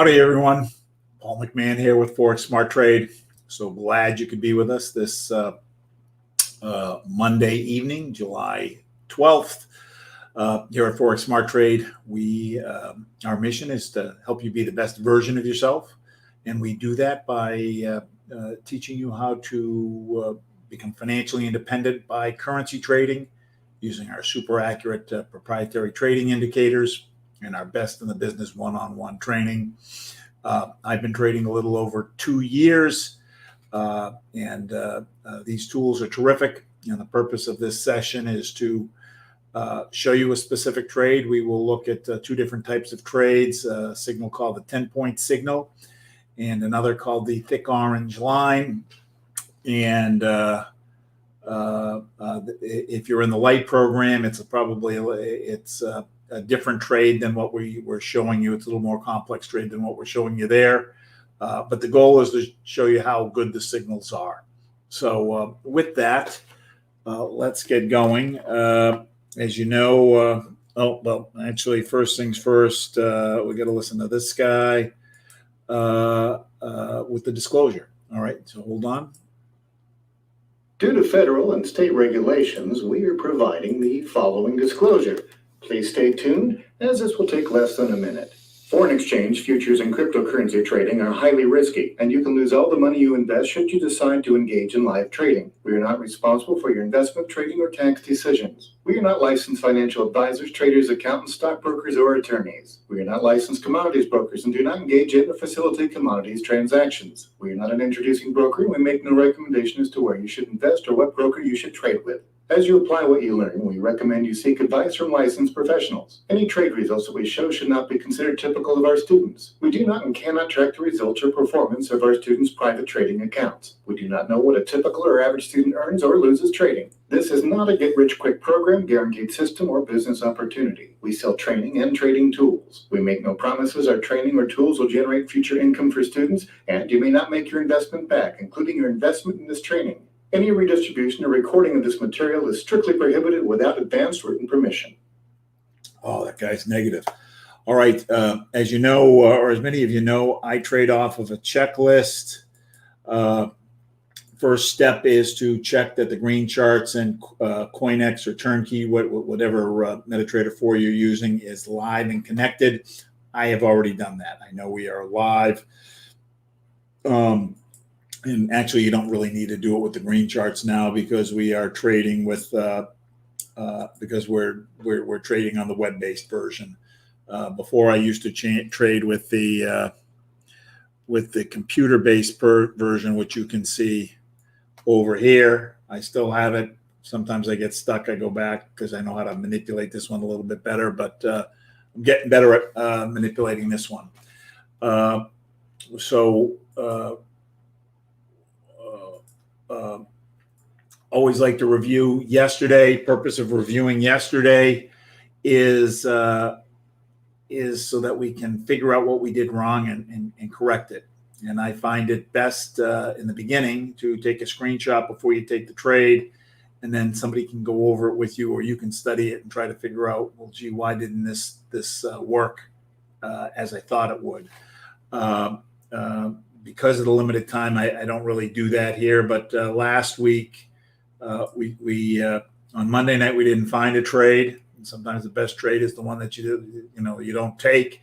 Howdy, everyone. Paul McMann here with Forex Smart Trade. So glad you could be with us this Monday evening, July 12th. Here at Forex Smart Trade, our mission is to help you be the best version of yourself. And we do that by teaching you how to become financially independent by currency trading using our super accurate proprietary trading indicators and our best in the business one-on-one training. I've been trading a little over 2 years, and these tools are terrific. And the purpose of this session is to show you a specific trade. We will look at two different types of trades, a signal called the 10-point signal and another called the thick orange line. And if you're in the light program, it's a different trade than what we were showing you. It's a little more complex trade than what we're showing you there. But the goal is to show you how good the signals are. So with that, let's get going. As you know, actually, first things first, we got to listen to this guy with the disclosure. All right, so hold on. Due to federal and state regulations, we are providing the following disclosure. Please stay tuned, as this will take less than a minute. Foreign exchange, futures, and cryptocurrency trading are highly risky, and you can lose all the money you invest should you decide to engage in live trading. We are not responsible for your investment, trading, or tax decisions. We are not licensed financial advisors, traders, accountants, stockbrokers, or attorneys. We are not licensed commodities brokers and do not engage in or facilitate commodities transactions. We are not an introducing broker, and we make no recommendation as to where you should invest or what broker you should trade with. As you apply what you learn, we recommend you seek advice from licensed professionals. Any trade results that we show should not be considered typical of our students. We do not and cannot track the results or performance of our students' private trading accounts. We do not know what a typical or average student earns or loses trading. This is not a get-rich-quick program, guaranteed system, or business opportunity. We sell training and trading tools. We make no promises our training or tools will generate future income for students, and you may not make your investment back, including your investment in this training. Any redistribution or recording of this material is strictly prohibited without advance written permission. Oh, that guy's negative. All right. As you know, or as many of you know, I trade off of a checklist. First step is to check that the green charts and CoinEx or Turnkey, whatever MetaTrader 4 you're using, is live and connected. I have already done that. I know we are live. And actually, you don't really need to do it with the green charts now because we are trading with because we're trading on the web-based version. Before I used to trade with the computer-based version, which you can see over here. I still have it. Sometimes I get stuck. I go back because I know how to manipulate this one a little bit better. But I'm getting better at manipulating this one. Always like to review yesterday. Purpose of reviewing yesterday is so that we can figure out what we did wrong and correct it. And I find it best in the beginning to take a screenshot before you take the trade, and then somebody can go over it with you, or you can study it and try to figure out, well, gee, why didn't this work as I thought it would? Because of the limited time, I don't really do that here. But last week, we on Monday night, we didn't find a trade. And sometimes the best trade is the one that you don't take.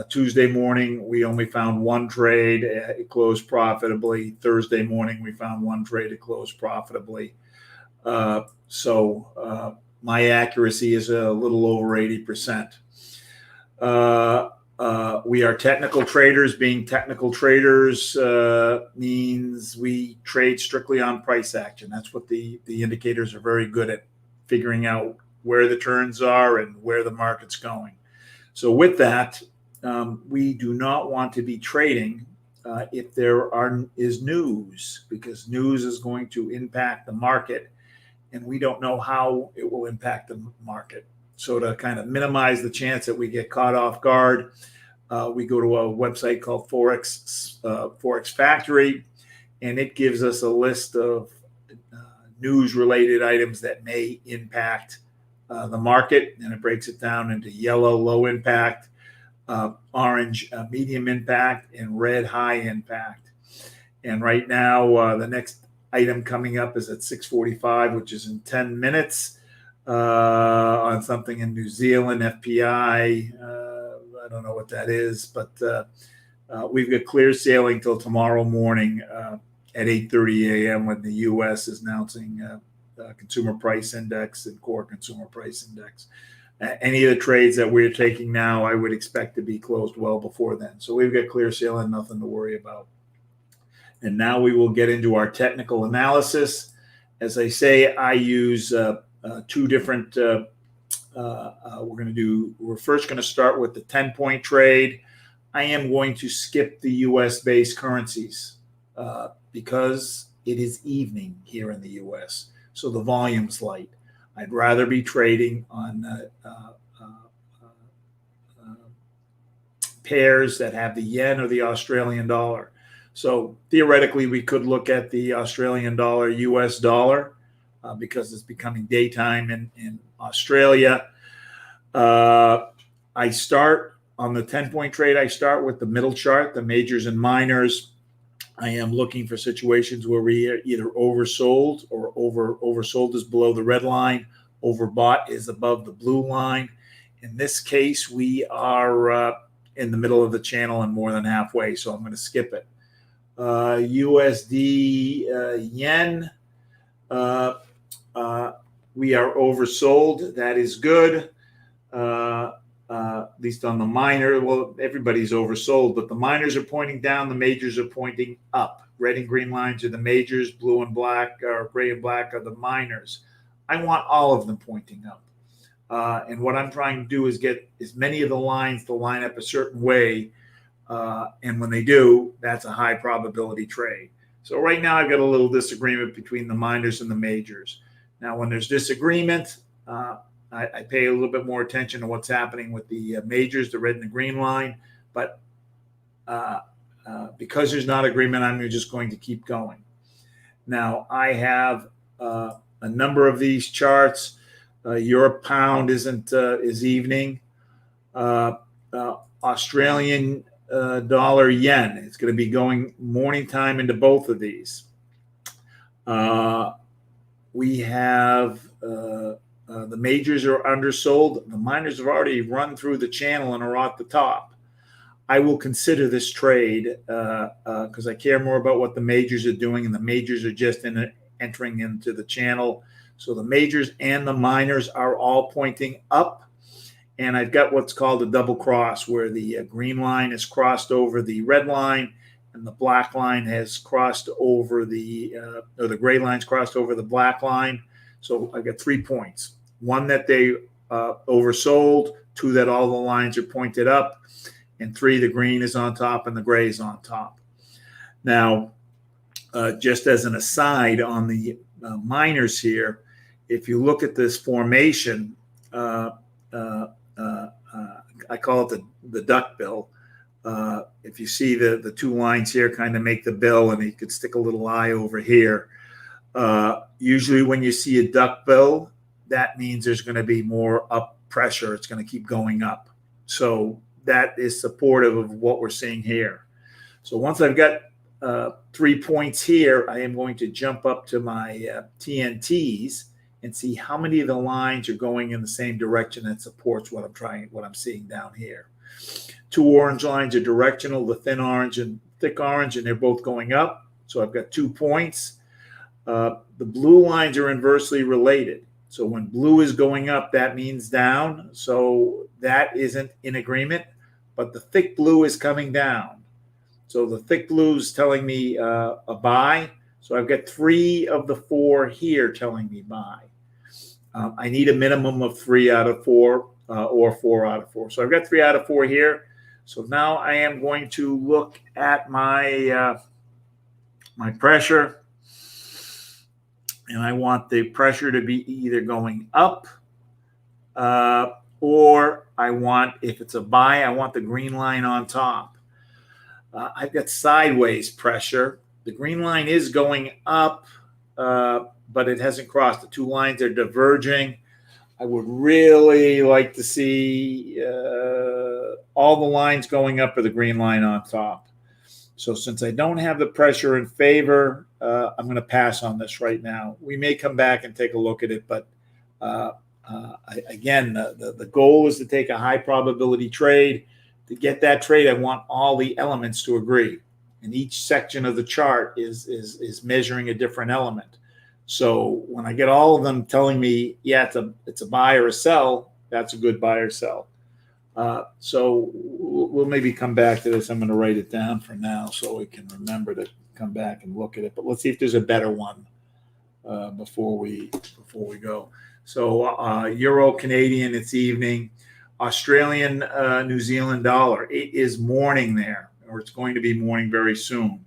Tuesday morning, we only found one trade. It closed profitably. Thursday morning, we found one trade. It closed profitably. So my accuracy is a little over 80%. We are technical traders. Being technical traders means we trade strictly on price action. That's what the indicators are very good at, figuring out where the turns are and where the market's going. So with that, we do not want to be trading if there is news, because news is going to impact the market, and we don't know how it will impact the market. So to kind of minimize the chance that we get caught off guard, we go to a website called Forex Factory, and it gives us a list of news-related items that may impact the market, and it breaks it down into yellow, low impact, orange medium impact, and red high impact. And right now, the next item coming up is at 6:45, which is in 10 minutes, on something in New Zealand, FPI. I don't know what that is, but we've got clear sailing till tomorrow morning at 8:30 a.m. when the U.S. is announcing consumer price index and core consumer price index. Any of the trades that we're taking now, I would expect to be closed well before then. So we've got clear sailing, nothing to worry about. And now we will get into our technical analysis. As I say, I use two different, we're first going to start with the 10-point trade. I am going to skip the US based currencies because it is evening here in the US. So the volume's light. I'd rather be trading on pairs that have the yen or the Australian dollar. So theoretically, we could look at the Australian dollar, US dollar, because it's becoming daytime in Australia. I start on the 10-point trade. I start with the middle chart, the majors and minors. I am looking for situations where we are either oversold or oversold is below the red line, overbought is above the blue line. In this case, we are in the middle of the channel and more than halfway, so I'm going to skip it. USD yen, we are oversold. That is good. At least on the minor. Well, everybody's oversold, but the minors are pointing down, the majors are pointing up. Red and green lines are the majors, blue and black, or gray and black are the minors. I want all of them pointing up. And what I'm trying to do is get as many of the lines to line up a certain way. And when they do, that's a high probability trade. So right now I've got a little disagreement between the minors and the majors. Now, when there's disagreement, I pay a little bit more attention to what's happening with the majors, the red and the green line. But because there's not agreement, I'm just going to keep going. Now, I have a number of these charts. Europe pound is evening. Australian dollar yen. It's going to be going morning time into both of these. We have the majors are undersold. The minors have already run through the channel and are at the top. I will consider this trade because I care more about what the majors are doing, and the majors are just entering into the channel. So the majors and the minors are all pointing up. And I've got what's called a double cross, where the green line has crossed over the red line and the black line has crossed over or the gray line's crossed over the black line. So I've got 3 points. One that they oversold, 2 that all the lines are pointed up, and 3 the green is on top and the gray is on top. Now, just as an aside on the minors here, if you look at this formation, I call it the duck bill. If you see the 2 lines here kind of make the bill, and you could stick a little eye over here. Usually when you see a duck bill, that means there's going to be more up pressure. It's going to keep going up. So that is supportive of what we're seeing here. So once I've got 3 points here, I am going to jump up to my TNTs and see how many of the lines are going in the same direction that supports what I'm seeing down here. 2 orange lines are directional, the thin orange and thick orange, and they're both going up. So I've got 2 points. The blue lines are inversely related. So when blue is going up, that means down. So that isn't in agreement, but the thick blue is coming down. So the thick blue is telling me a buy. So I've got 3 of the 4 here telling me buy. I need a minimum of 3 out of 4 or 4 out of 4. So I've got 3 out of 4 here. So now I am going to look at my my pressure, and I want the pressure to be either going up or I want, if it's a buy, I want the green line on top. I've got sideways pressure. The green line is going up, but it hasn't crossed. The 2 lines are diverging. I would really like to see all the lines going up or the green line on top. So since I don't have the pressure in favor, I'm going to pass on this right now. We may come back and take a look at it, but again, the goal is to take a high probability trade. To get that trade, I want all the elements to agree. And each section of the chart is measuring a different element. So when I get all of them telling me, yeah, it's a buy or a sell, that's a good buy or sell. So we'll maybe come back to this. I'm going to write it down for now so we can remember to come back and look at it. But let's see if there's a better one before we go. So Euro Canadian, it's evening. Australian New Zealand dollar, it is morning there, or it's going to be morning very soon.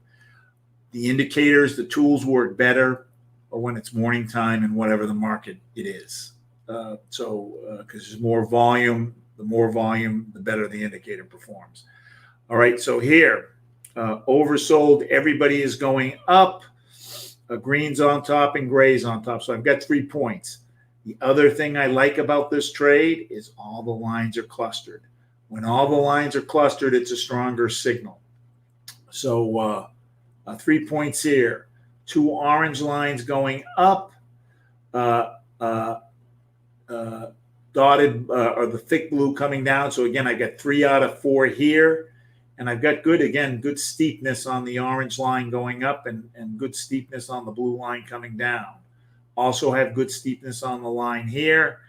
The indicators, the tools work better or when it's morning time in whatever the market it is. Because there's more volume, the more volume, the better the indicator performs. All right, so here, oversold, everybody is going up. Green's on top and gray's on top. So I've got 3 points. The other thing I like about this trade is all the lines are clustered. When all the lines are clustered, it's a stronger signal. So 3 points here. 2 orange lines going up. Dotted or the thick blue coming down. So again, I got 3 out of 4 here. And I've got good steepness on the orange line going up and good steepness on the blue line coming down. Also have good steepness on the line here.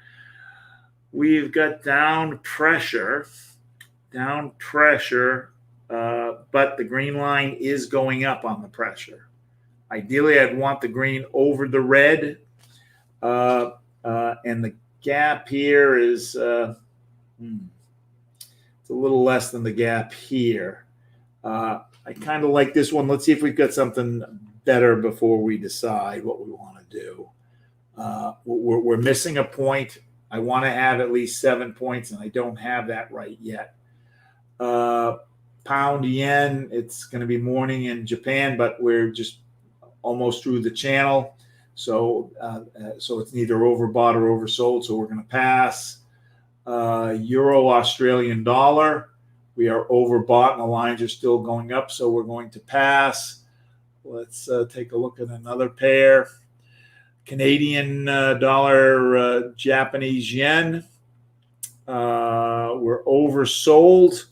We've got down pressure, but the green line is going up on the pressure. Ideally, I'd want the green over the red, and the gap here is it's a little less than the gap here. I kind of like this one. Let's see if we've got something better before we decide what we want to do. We're missing a point. I want to have at least 7 points, and I don't have that right yet. Pound yen, it's going to be morning in Japan, but we're just almost through the channel. So it's neither overbought or oversold, so we're going to pass. Euro Australian dollar, we are overbought and the lines are still going up, so we're going to pass. Let's take a look at another pair. Canadian dollar, Japanese yen. We're oversold,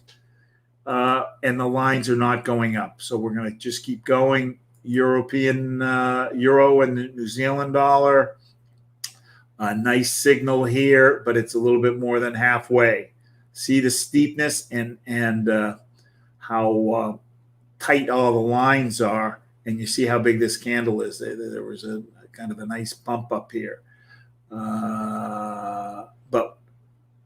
and the lines are not going up, so we're going to just keep going. European euro and the New Zealand dollar. A nice signal here, but it's a little bit more than halfway. See the steepness and how tight all the lines are, and you see how big this candle is. There was a kind of a nice bump up here, but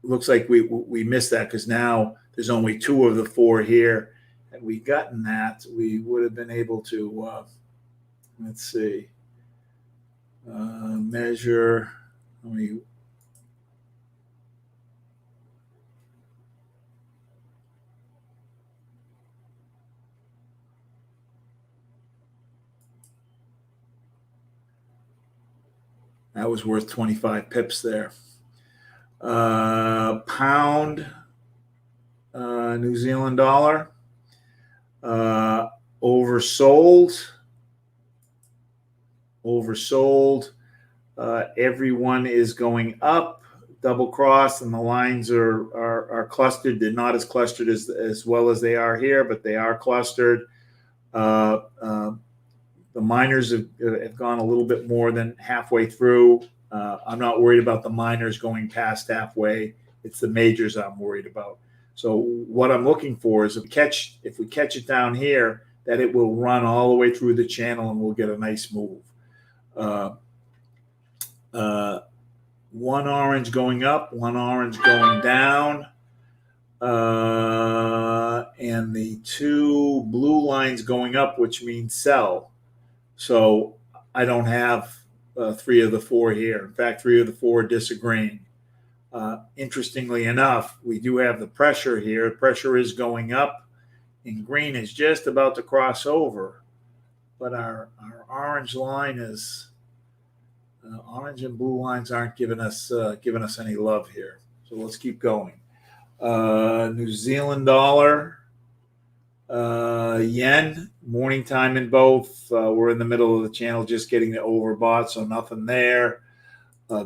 looks like we missed that because now there's only 2 of the 4 here. Had we gotten that, we would have been able to, let's see, measure. That was worth 25 pips there. Pound, New Zealand dollar. Oversold. Everyone is going up, double cross, and the lines are clustered. They're not as clustered as well as they are here, but they are clustered. The minors have gone a little bit more than halfway through. I'm not worried about the minors going past halfway. It's the majors I'm worried about. So what I'm looking for is if we catch it down here, that it will run all the way through the channel and we'll get a nice move. One orange going up, one orange going down, and the 2 blue lines going up, which means sell. So I don't have 3 of the 4 here. In fact, 3 of the 4 are disagreeing. Interestingly enough, we do have the pressure here. Pressure is going up, and green is just about to cross over. But our orange line is Orange and blue lines aren't giving us any love here. So let's keep going. New Zealand dollar, yen, morning time in both. We're in the middle of the channel, just getting the overbought, so nothing there.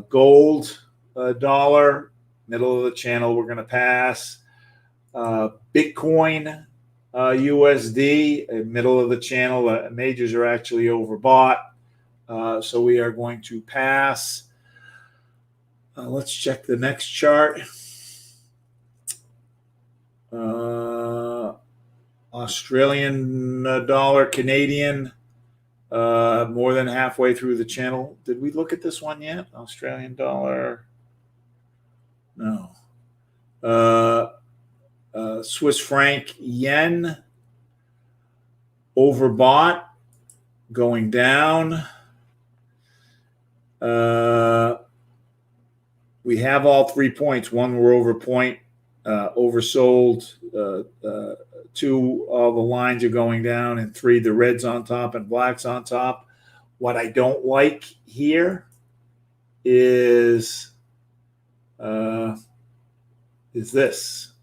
Gold dollar, middle of the channel, we're going to pass. Bitcoin USD, middle of the channel. Majors are actually overbought, so we are going to pass. Let's check the next chart. Australian dollar, Canadian, more than halfway through the channel. Did we look at this one yet? Australian dollar? No. Swiss franc, yen, overbought, going down. We have all 3 points. One, we're over point, oversold. Two, all the lines are going down, and three, the red's on top and black's on top. What I don't like here is this.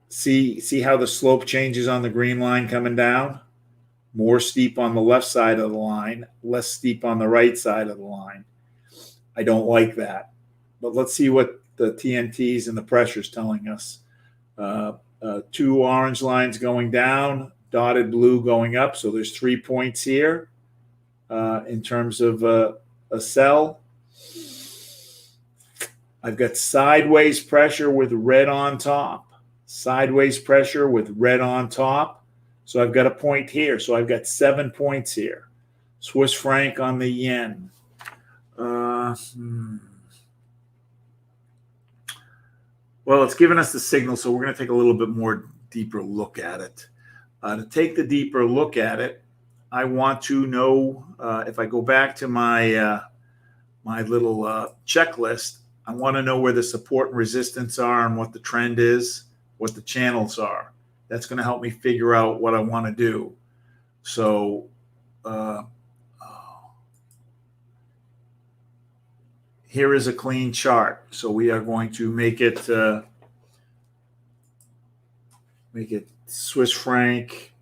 See how the slope changes on the green line coming down? More steep on the left side of the line, less steep on the right side of the line. I don't like that. But let's see what the TNTs and the pressure is telling us. Two orange lines going down, dotted blue going up. So there's 3 points here in terms of a sell. I've got sideways pressure with red on top. Sideways pressure with red on top. So I've got a point here. So I've got 7 points here. Swiss franc on the yen. Well, it's given us the signal, so we're going to take a little bit more deeper look at it. To take the deeper look at it, I want to know, if I go back to my my little checklist, I want to know where the support and resistance are and what the trend is, what the channels are. That's going to help me figure out what I want to do. So here is a clean chart. So we are going to make it Swiss franc,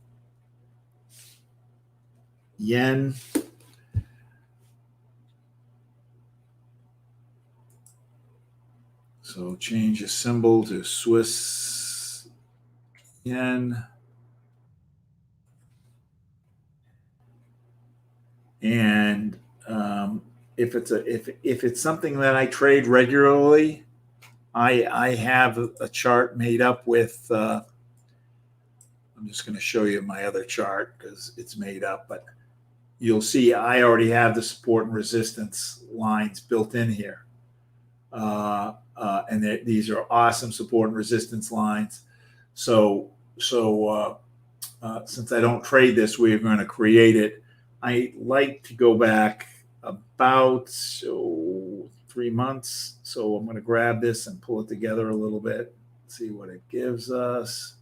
yen. So change the symbol to Swiss yen. And if it's something that I trade regularly, I have a chart made up with. I'm just going to show you my other chart because it's made up, but you'll see I already have the support and resistance lines built in here, and these are awesome support and resistance lines. So since I don't trade this, we're going to create it. I like to go back about 3 months. So I'm going to grab this and pull it together a little bit, see what it gives us.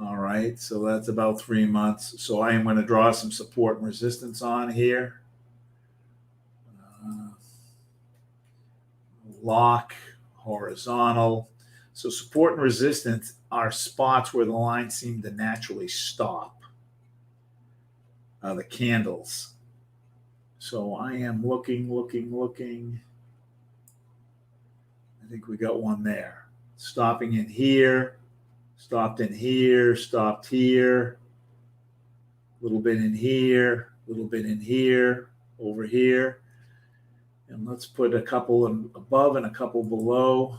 All right, so that's about 3 months. So I am going to draw some support and resistance on here. Lock, horizontal. So support and resistance are spots where the lines seem to naturally stop. The candles. So I am looking. I think we got one there. Stopping in here, stopped in here, stopped here, a little bit in here, a little bit in here, over here. And let's put a couple above and a couple below.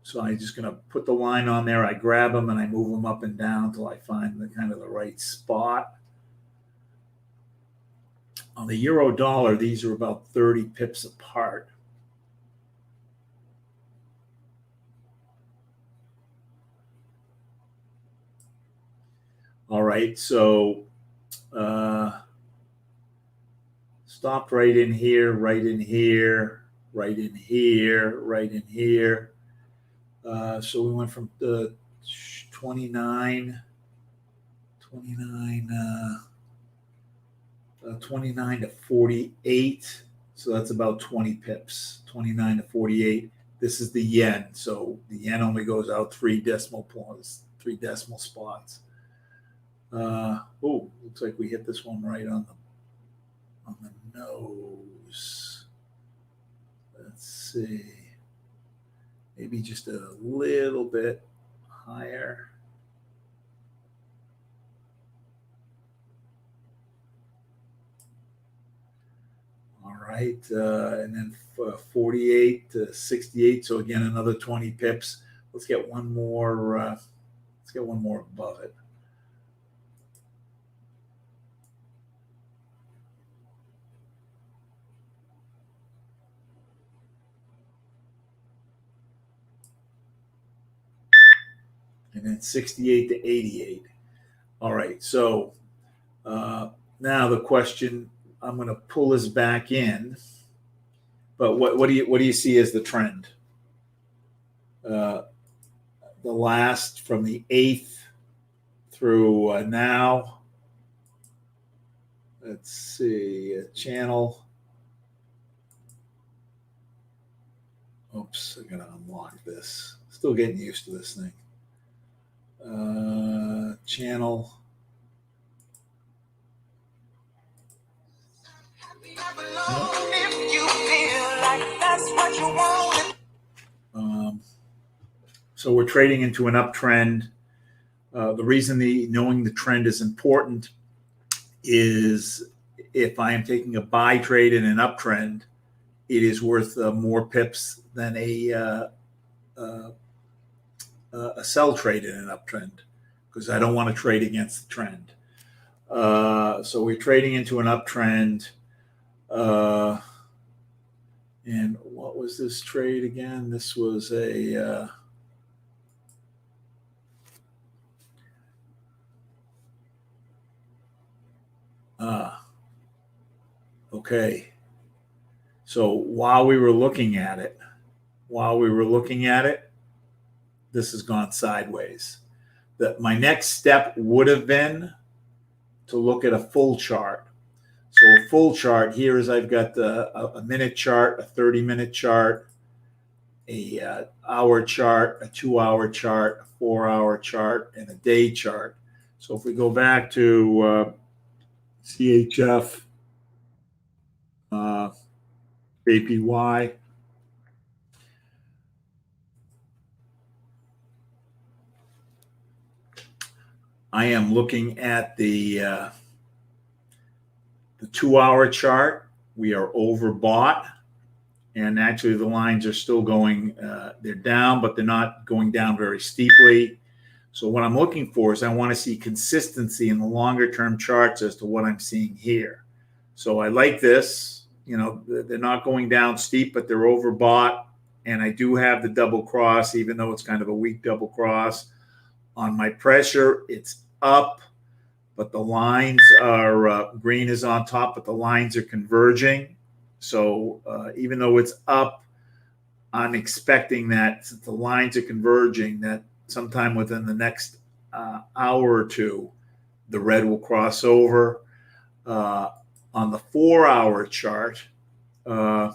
So I'm just going to put the line on there. I grab them and I move them up and down until I find the kind of the right spot. On the euro dollar, these are about 30 pips apart. All right, so stopped right in here, right in here, right in here, right in here. So we went from the 29 to 48. So that's about 20 pips, 29 to 48. This is the yen. So the yen only goes out 3 decimal points, 3 decimal spots. Looks like we hit this one right on the nose. Let's see. Maybe just a little bit higher. All right, and then 48 to 68. So again, another 20 pips. Let's get one more. Let's get one more above it. And then 68 to 88. All right, so now the question, I'm going to pull this back in, but what do you see as the trend? The last from the 8th through now. Let's see, channel. Oops, I gotta unlock this. Still getting used to this thing. Channel. So we're trading into an uptrend. The reason knowing the trend is important is if I am taking a buy trade in an uptrend, it is worth more pips than a sell trade in an uptrend because I don't want to trade against the trend. So we're trading into an uptrend. And what was this trade again? This was a okay. So while we were looking at it, this has gone sideways. My next step would have been to look at a full chart. So a full chart here is I've got a minute chart, a 30-minute chart, a hour chart, a 2-hour chart, a 4-hour chart, and a day chart. So if we go back to CHF, APY, I am looking at the 2-hour chart. We are overbought, and actually the lines are still going. They're down, but they're not going down very steeply. So what I'm looking for is I want to see consistency in the longer term charts as to what I'm seeing here. So I like this. You know, they're not going down steep, but they're overbought. And I do have the double cross, even though it's kind of a weak double cross. On my pressure, it's up, but the lines are green is on top, but the lines are converging. So even though it's up, I'm expecting that since the lines are converging, that sometime within the next hour or two, the red will cross over. On the 4-hour chart, I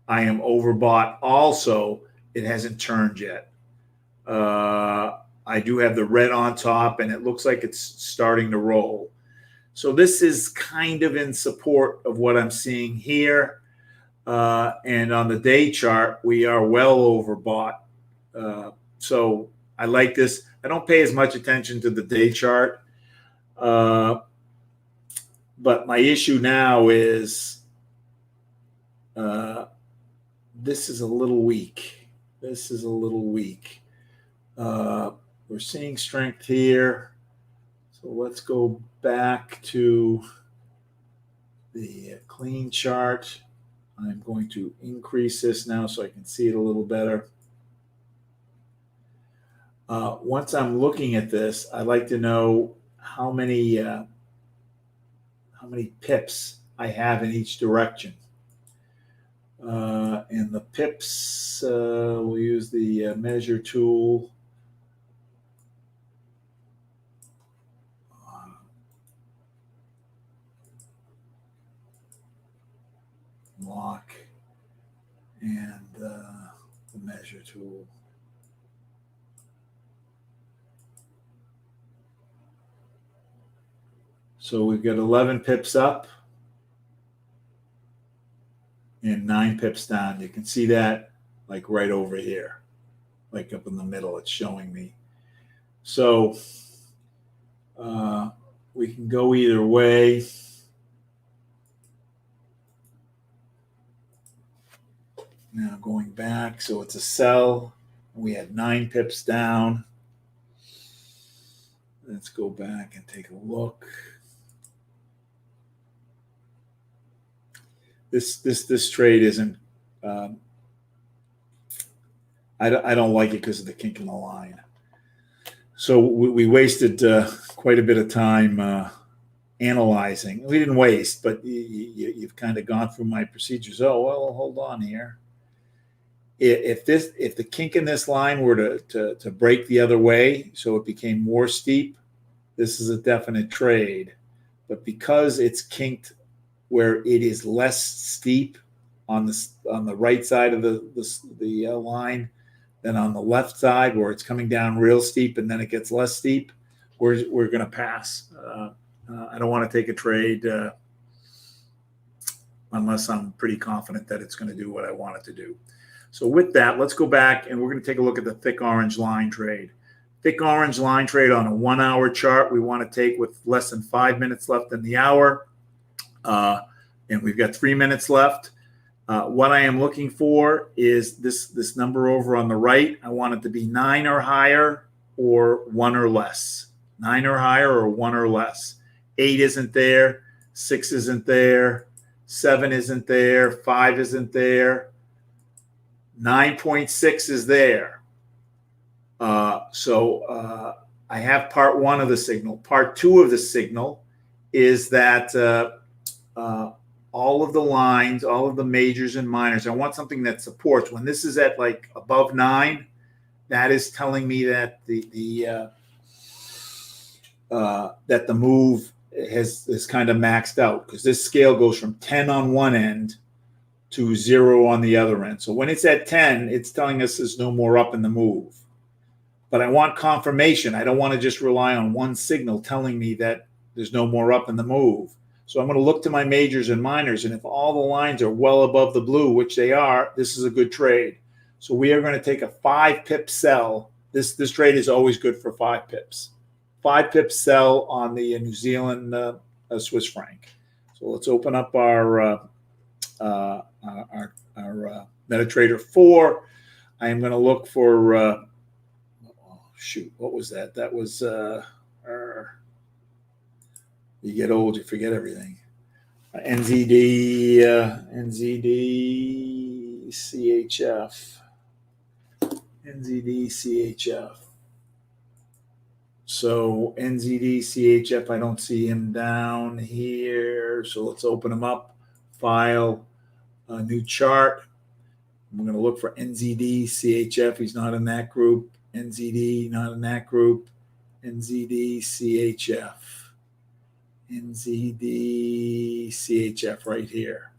am overbought also. It hasn't turned yet. I do have the red on top, and it looks like it's starting to roll. So this is kind of in support of what I'm seeing here. And on the day chart, we are well overbought. So I like this. I don't pay as much attention to the day chart. But my issue now is this is a little weak. We're seeing strength here. So let's go back to the clean chart. I'm going to increase this now so I can see it a little better. Once I'm looking at this, I'd like to know how many pips I have in each direction. And the pips, we'll use the measure tool. unlock, and the measure tool. So we've got 11 pips up and 9 pips down. You can see that like right over here, like up in the middle, it's showing me. So we can go either way. Now going back, so it's a sell. We had 9 pips down. Let's go back and take a look. This trade isn't. I don't like it because of the kink in the line. So we wasted quite a bit of time analyzing. We didn't waste, but you've kind of gone through my procedures. Oh well, hold on here. If the kink in this line were to break the other way, so it became more steep, this is a definite trade. But because it's kinked where it is less steep on the right side of the line than on the left side, where it's coming down real steep and then it gets less steep, we're going to pass. I don't want to take a trade unless I'm pretty confident that it's going to do what I want it to do. So with that, let's go back and we're going to take a look at the thick orange line trade. Thick orange line trade on a 1 hour chart we want to take with less than 5 minutes left in the hour. And we've got 3 minutes left. What I am looking for is this number over on the right. I want it to be 9 or higher or 1 or less. 9 or higher or 1 or less. 8 isn't there. 6 isn't there. 7 isn't there. 5 isn't there. 9.6 is there. So I have part 1 of the signal. Part 2 of the signal is that all of the lines, all of the majors and minors, I want something that supports. When this is at like above 9, that is telling me that the move is kind of maxed out, because this scale goes from 10 on one end to 0 on the other end. So when it's at 10, it's telling us there's no more up in the move. But I want confirmation. I don't want to just rely on one signal telling me that there's no more up in the move. So I'm going to look to my majors and minors, and if all the lines are well above the blue, which they are, this is a good trade. So we are going to take a 5 pip sell. This trade is always good for 5 pips. 5 pip sell on the New Zealand Swiss franc. So let's open up our MetaTrader 4. I am going to look for shoot, what was that? That was you get old, you forget everything. NZD CHF. NZD CHF. So NZD CHF, I don't see him down here. So let's open him up. File, a new chart. I'm going to look for NZD CHF. He's not in that group. NZD, not in that group. NZD CHF. NZD CHF right here.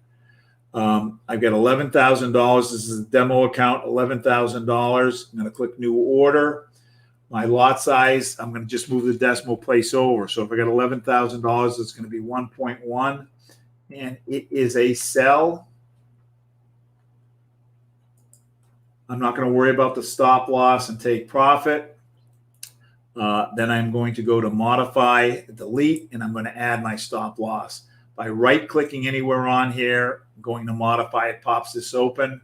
I've got $11,000. This is a demo account, $11,000. I'm going to click new order. My lot size, I'm going to just move the decimal place over. So if I got $11,000, it's going to be 1.1. And it is a sell. I'm not going to worry about the stop loss and take profit. Then I'm going to go to modify, delete, and I'm going to add my stop loss. By right-clicking anywhere on here, going to modify, it pops this open.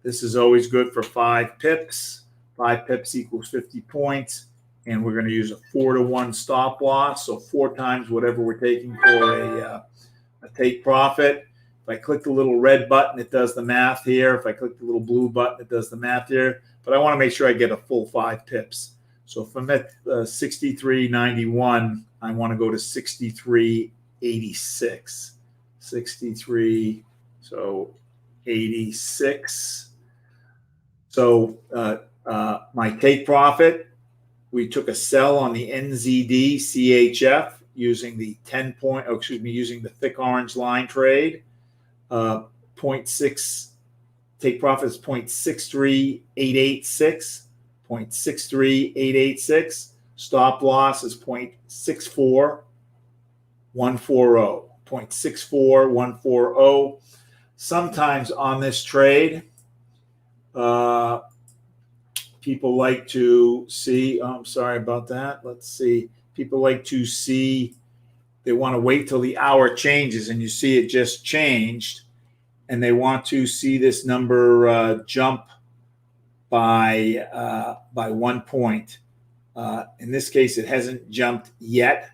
This is always good for 5 pips. 5 pips equals 50 points. And we're going to use a 4-to-1 stop loss. So 4 times whatever we're taking for a take profit. If I click the little red button, it does the math here. If I click the little blue button, it does the math here. But I want to make sure I get a full 5 pips. So if I'm at 63.91, I want to go to 63.86. 63, so 86. So my take profit, we took a sell on the NZD CHF using the using the thick orange line trade. 0.9 0.6. Take profit is 0.63886. 0.63886. Stop loss is 0.64140. 0.64140. Sometimes on this trade, people like to see, I'm sorry about that. Let's see. People like to see, they want to wait till the hour changes and you see it just changed, and they want to see this number jump by 1 point. In this case, it hasn't jumped yet,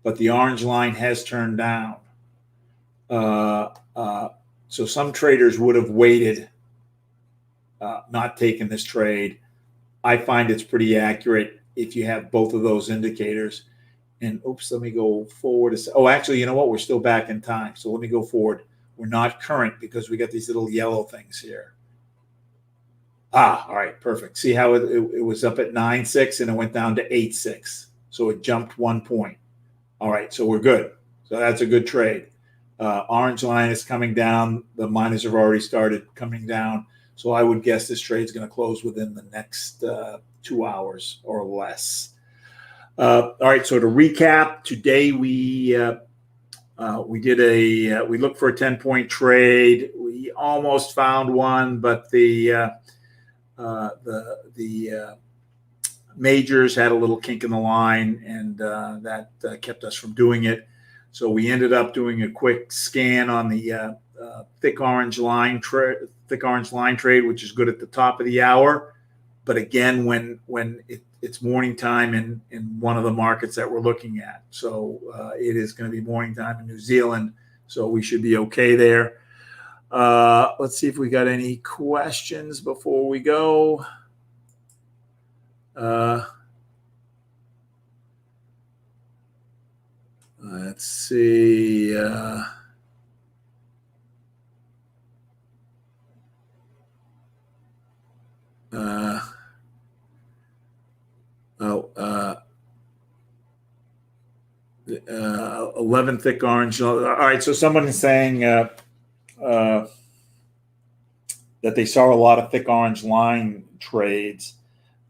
but the orange line has turned down. So some traders would have waited, not taken this trade. I find it's pretty accurate if you have both of those indicators. And oops, let me go forward. Oh, actually, you know what? We're still back in time. So let me go forward. We're not current because we got these little yellow things here. All right, perfect. See how it was up at 9.6 and it went down to 8.6. So it jumped 1 point. All right, so we're good. So that's a good trade. Orange line is coming down. The miners have already started coming down. So I would guess this trade is going to close within the next 2 hours or less. All right, so to recap, today we looked for a 10-point trade. We almost found one, but the majors had a little kink in the line, and that kept us from doing it. So we ended up doing a quick scan on the thick orange line trade, which is good at the top of the hour. But again, when it's morning time in one of the markets that we're looking at, so it is going to be morning time in New Zealand, so we should be okay there. Let's see if we got any questions before we go. Let's see. 11 thick orange. All right, so someone is saying that they saw a lot of thick orange line trades.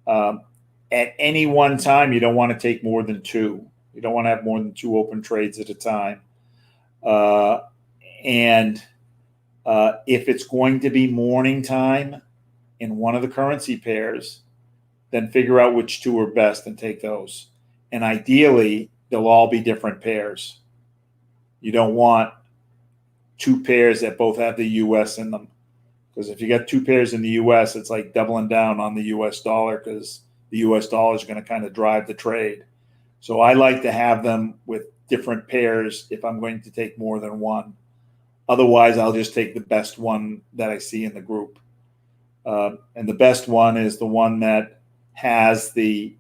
At any one time, you don't want to take more than two. You don't want to have more than two open trades at a time. And if it's going to be morning time in one of the currency pairs, then figure out which two are best and take those. And ideally, they'll all be different pairs. You don't want two pairs that both have the U.S. in them. Because if you got two pairs in the U.S., it's like doubling down on the U.S. dollar, because the U.S. dollar is going to kind of drive the trade. So I like to have them with different pairs if I'm going to take more than one. Otherwise, I'll just take the best one that I see in the group. And the best one is the one that has the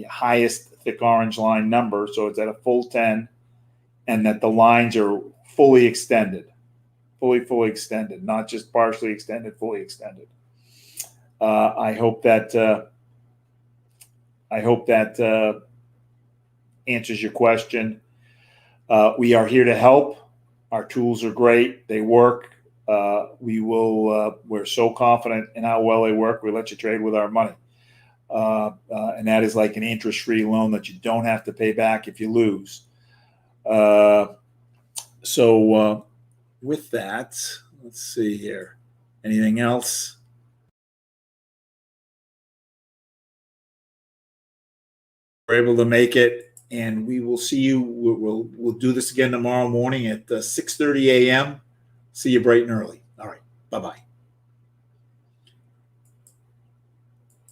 highest thick orange line number. So it's at a full 10, and that the lines are fully extended. Fully extended, not just partially extended, fully extended. I hope that answers your question. We are here to help. Our tools are great. They work. We're so confident in how well they work. We let you trade with our money. And that is like an interest-free loan that you don't have to pay back if you lose. So with that, let's see here. Anything else? We're able to make it, and we will see you. We'll do this again tomorrow morning at 6:30 a.m. See you bright and early. All right. Bye-bye.